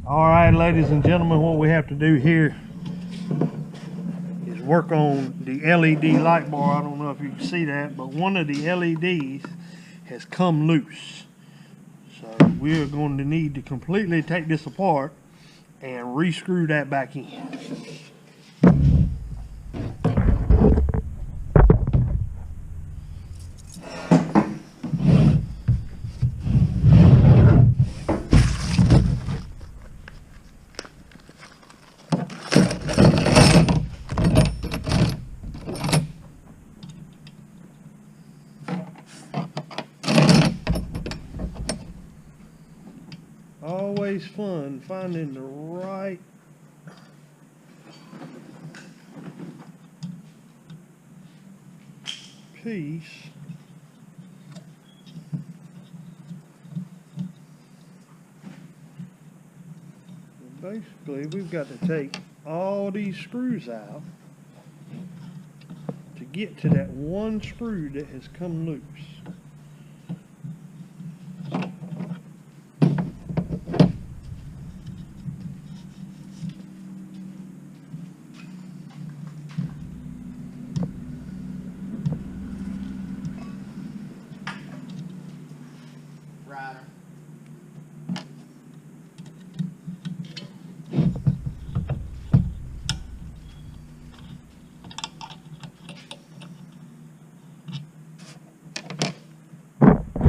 All right, ladies and gentlemen, what we have to do here is work on the LED light bar. I don't know if you can see that, but one of the LEDs has come loose. So we're going to need to completely take this apart and re-screw that back in. Always fun finding the right piece. Basically, we've got to take all these screws out to get to that one screw that has come loose.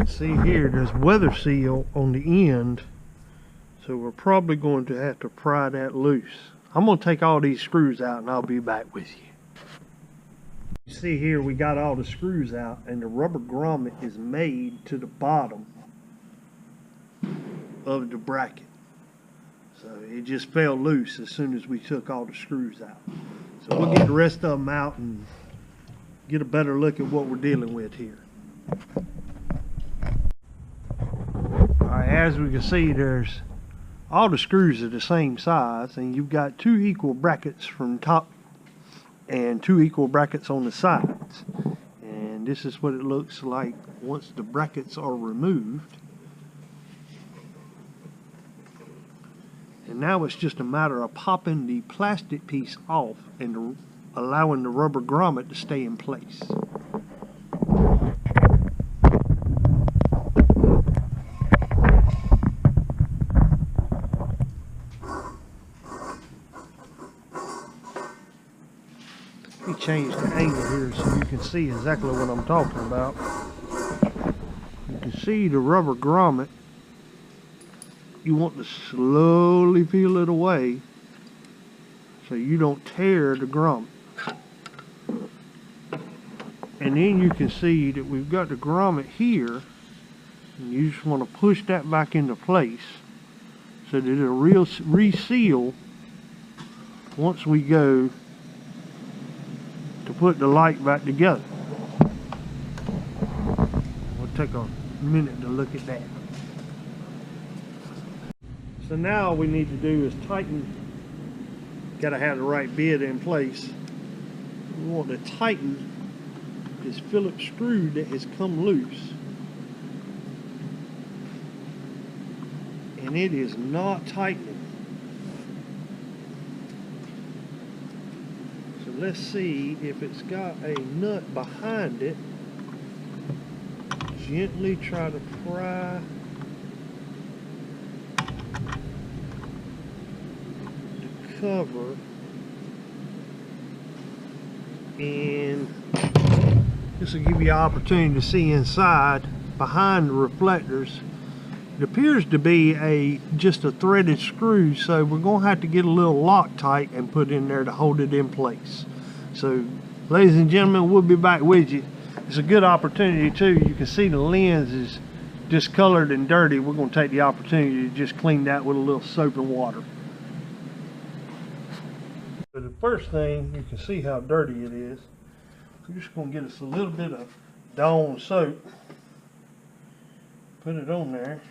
See here, there's weather seal on the end, so we're probably going to have to pry that loose. I'm going to take all these screws out and I'll be back with you. You see here, we got all the screws out and the rubber grommet is made to the bottom of the bracket. So it just fell loose as soon as we took all the screws out. So we'll get the rest of them out and get a better look at what we're dealing with here. Alright, as we can see, there's all the screws are the same size, and you've got two equal brackets from top and two equal brackets on the sides. And this is what it looks like once the brackets are removed. And now it's just a matter of popping the plastic piece off and allowing the rubber grommet to stay in place. Let me change the angle here so you can see exactly what I'm talking about. You can see the rubber grommet. You want to slowly peel it away so you don't tear the grommet. And then you can see that we've got the grommet here, and you just want to push that back into place so that it'll reseal once we go to put the light back together. We'll take a minute to look at that. So now all we need to do is tighten. Got to have the right bit in place. We want to tighten this Phillips screw that has come loose. And it is not tightening. So let's see if it's got a nut behind it. Gently try to pry the cover, and this will give you an opportunity to see inside behind the reflectors. It appears to be just a threaded screw, so we're going to have to get a little Loctite and put in there to hold it in place. So, ladies and gentlemen, we'll be back with you. It's a good opportunity too. You can see the lens is discolored and dirty. We're going to take the opportunity to just clean that with a little soap and water. So the first thing, you can see how dirty it is. We're just going to get us a little bit of Dawn soap. Put it on there.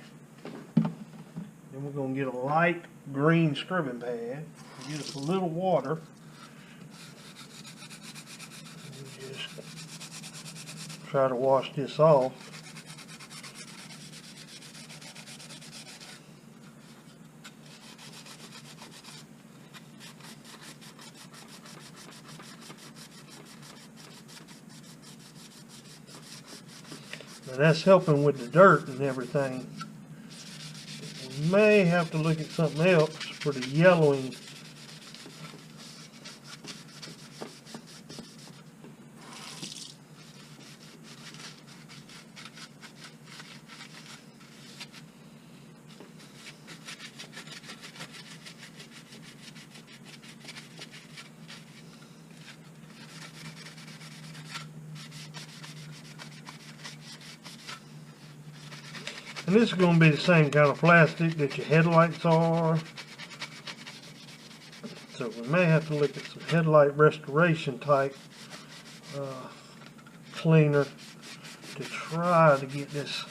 Then we're going to get a light green scrubbing pad. Get us a little water. And just try to wash this off. And that's helping with the dirt and everything. We may have to look at something else for the yellowing. And this is going to be the same kind of plastic that your headlights are. So we may have to look at some headlight restoration type cleaner to try to get this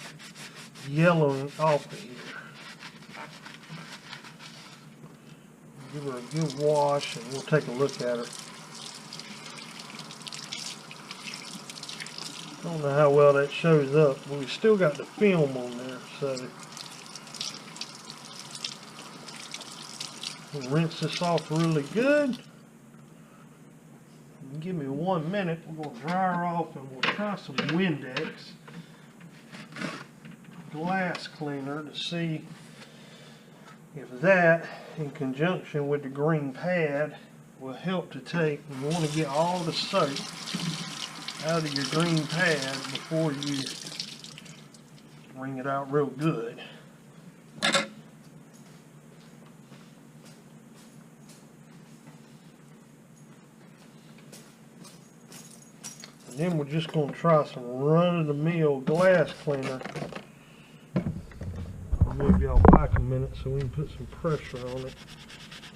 yellowing off of here. Give her a good wash and we'll take a look at her. I don't know how well that shows up, but we still got the film on there, so we'll rinse this off really good. Give me 1 minute, we're going to dry her off and we'll try some Windex glass cleaner to see if that, in conjunction with the green pad, will help to take. You want to get all the soap out of your green pad before you wring it out real good. And then we're just going to try some run-of-the-mill glass cleaner. I'll move y'all back a minute so we can put some pressure on it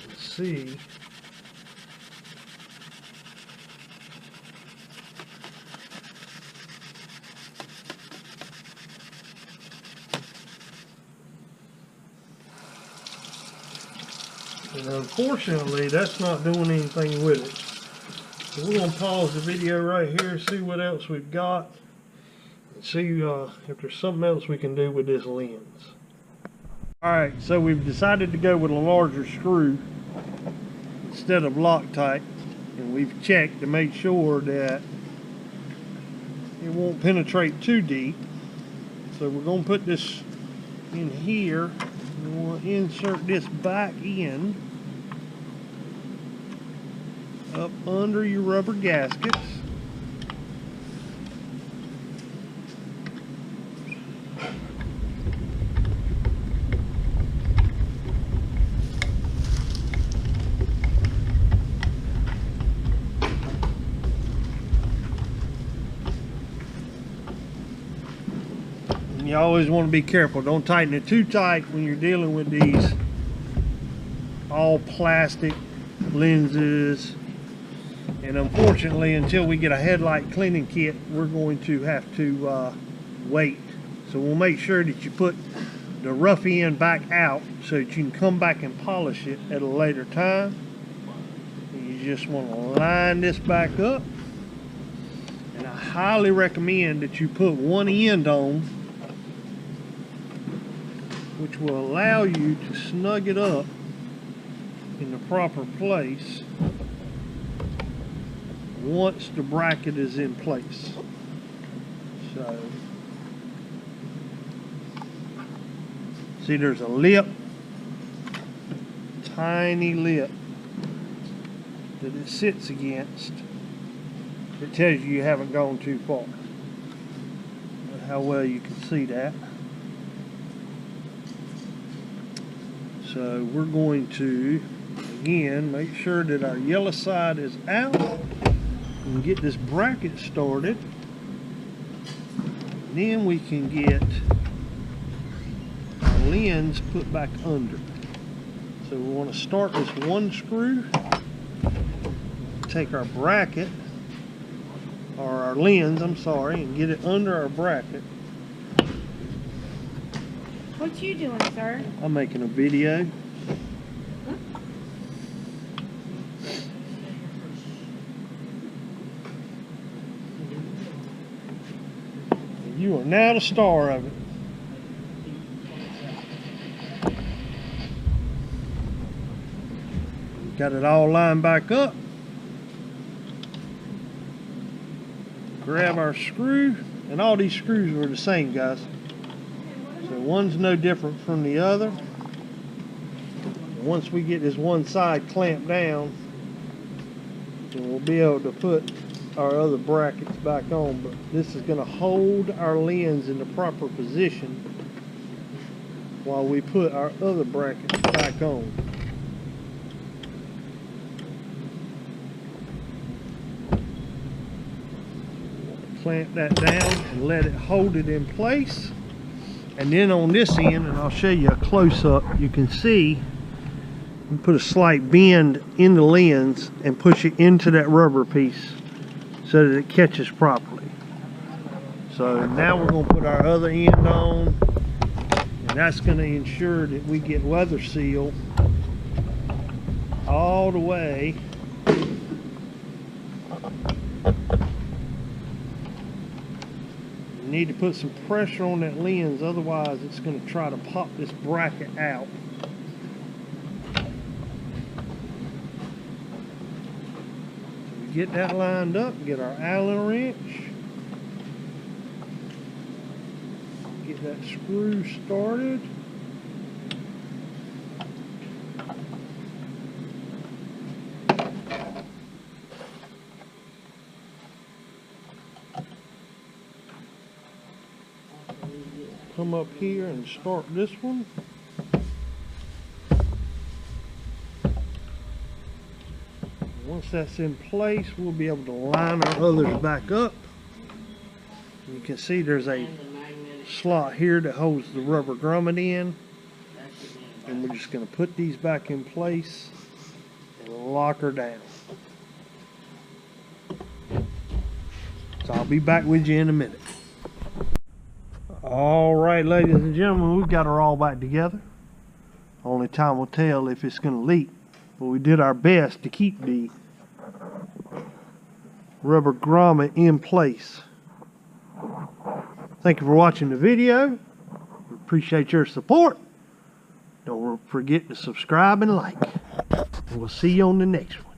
and see. And unfortunately, that's not doing anything with it. So we're going to pause the video right here, see what else we've got, and see if there's something else we can do with this lens. Alright, so we've decided to go with a larger screw instead of Loctite, and we've checked to make sure that it won't penetrate too deep. So we're going to put this in here. We'll insert this back in up under your rubber gaskets. And you always want to be careful. Don't tighten it too tight when you're dealing with these all plastic lenses. And unfortunately, until we get a headlight cleaning kit, we're going to have to wait. So we'll make sure that you put the rough end back out so that you can come back and polish it at a later time. And you just want to line this back up. And I highly recommend that you put one end on, which will allow you to snug it up in the proper place once the bracket is in place. So, see, there's a lip, tiny lip that it sits against. It tells you haven't gone too far. How well you can see that. So we're going to, again, make sure that our yellow side is out and get this bracket started. Then we can get our lens put back under. So we want to start with one screw, take our bracket, or our lens, I'm sorry, and get it under our bracket. What you doing, sir? I'm making a video. You are now the star of it. Got it all lined back up. Grab our screw. And all these screws were the same, guys. So one's no different from the other. Once we get this one side clamped down, then we'll be able to put our other brackets back on. But this is going to hold our lens in the proper position while we put our other brackets back on. Clamp that down and let it hold it in place. And then on this end, and I'll show you a close-up, you can see we put a slight bend in the lens and push it into that rubber piece so that it catches properly. So now we're going to put our other end on, and that's going to ensure that we get weather seal all the way you need to put some pressure on that lens, otherwise it's going to try to pop this bracket out. Get that lined up, get our Allen wrench, get that screw started. Come up here and start this one. Once that's in place, we'll be able to line our others back up. You can see there's a slot here that holds the rubber grommet in. And we're just going to put these back in place and lock her down. So I'll be back with you in a minute. Alright, ladies and gentlemen, we've got her all back together. Only time will tell if it's going to leak. But we did our best to keep the rubber grommet in place. Thank you for watching the video. We appreciate your support. Don't forget to subscribe and like. And we'll see you on the next one.